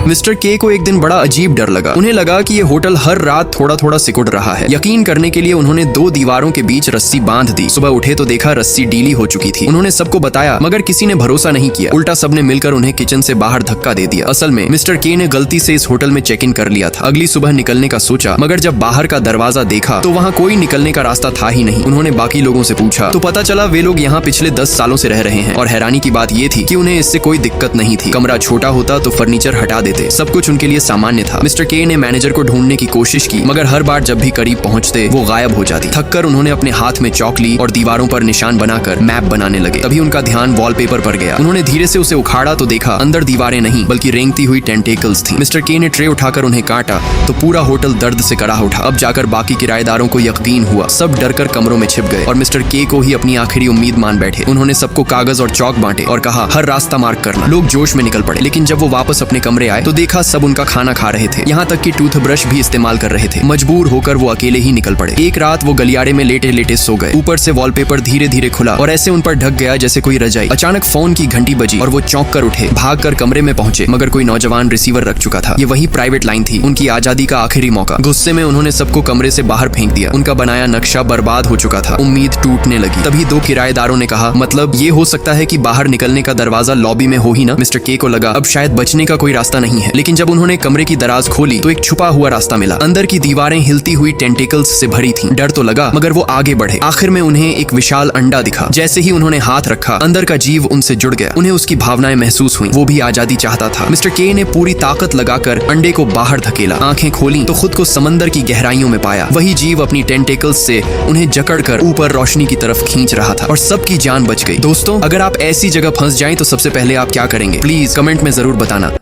Mister के को एक दिन बड़ा अजीब डर लगा। उन्हें लगा कि ये होटल हर रात थोड़ा थोड़ा सिकुड़ रहा है। यकीन करने के लिए उन्होंने 2 दीवारों के बीच रस्सी बांध दी। सुबह उठे तो देखा रस्सी डीली हो चुकी थी। उन्होंने सबको बताया मगर किसी ने भरोसा नहीं किया। उल्टा सबने मिलकर उन्हें किचन से बाहर धक्का दे दिया। असल में मिस्टर के ने गलती से इस होटल में चेक इन कर लिया था। अगली सुबह निकलने का सोचा मगर जब बाहर का दरवाजा देखा तो वहाँ कोई निकलने का रास्ता था ही नहीं। उन्होंने बाकी लोगों से पूछा तो पता चला वे लोग यहाँ पिछले 10 सालों से रह रहे हैं और हैरानी की बात ये थी कि उन्हें इससे कोई दिक्कत नहीं थी। कमरा छोटा होता तो फर्नीचर हटा देते, सब कुछ उनके लिए सामान्य था। मिस्टर के ने मैनेजर को ढूंढने की कोशिश की मगर हर बार जब भी करीब पहुंचते वो गायब हो जाती। थककर उन्होंने अपने हाथ में चौक ली और दीवारों पर निशान बनाकर मैप बनाने लगे। तभी उनका ध्यान वॉलपेपर पर गया। उन्होंने धीरे से उसे उखाड़ा तो देखा अंदर दीवारें नहीं बल्कि रेंगती हुई टेंटेकल्स थी। मिस्टर के ने ट्रे उठाकर उन्हें काटा तो पूरा होटल दर्द से कड़ा उठा। अब जाकर बाकी किराएदारों को यकीन हुआ। सब डरकर कमरों में छिप गए और मिस्टर के को ही अपनी आखिरी उम्मीद मान बैठे। उन्होंने सबको कागज और चौक बांटे और कहा हर रास्ता मार्क करना। लोग जोश में निकल पड़े लेकिन जब वो वापस अपने कमरे आए तो देखा सब उनका खाना खा रहे थे, यहाँ तक कि टूथब्रश भी इस्तेमाल कर रहे थे। मजबूर होकर वो अकेले ही निकल पड़े। एक रात वो गलियारे में लेटे लेटे सो गए। ऊपर से वॉलपेपर धीरे धीरे खुला और ऐसे उन पर ढक गया जैसे कोई रजाई। अचानक फोन की घंटी बजी और वो चौंक कर उठे। भागकर कमरे में पहुंचे मगर कोई नौजवान रिसीवर रख चुका था। ये वही प्राइवेट लाइन थी, उनकी आजादी का आखिरी मौका। गुस्से में उन्होंने सबको कमरे से बाहर फेंक दिया। उनका बनाया नक्शा बर्बाद हो चुका था। उम्मीद टूटने लगी। तभी 2 किराएदारों ने कहा मतलब ये हो सकता है कि बाहर निकलने का दरवाजा लॉबी में हो ही ना। मिस्टर के को लगा अब शायद बचने का कोई रास्ता नहीं है, लेकिन जब उन्होंने कमरे की दराज खोली तो एक छुपा हुआ रास्ता मिला। अंदर की दीवारें हिलती हुई टेंटिकल्स से भरी थीं। डर तो लगा मगर वो आगे बढ़े। आखिर में उन्हें एक विशाल अंडा दिखा। जैसे ही उन्होंने हाथ रखा अंदर का जीव उनसे जुड़ गया। उन्हें उसकी भावनाएं महसूस हुई। वो भी आजादी चाहता था। मिस्टर के ने पूरी ताकत लगाकर अंडे को बाहर धकेला। आंखें खोली तो खुद को समंदर की गहराइयों में पाया। वही जीव अपनी टेंटिकल्स से उन्हें जकड़कर ऊपर रोशनी की तरफ खींच रहा था और सबकी जान बच गई। दोस्तों अगर आप ऐसी जगह फंस जाएं तो सबसे पहले आप क्या करेंगे प्लीज कमेंट में जरूर बताना।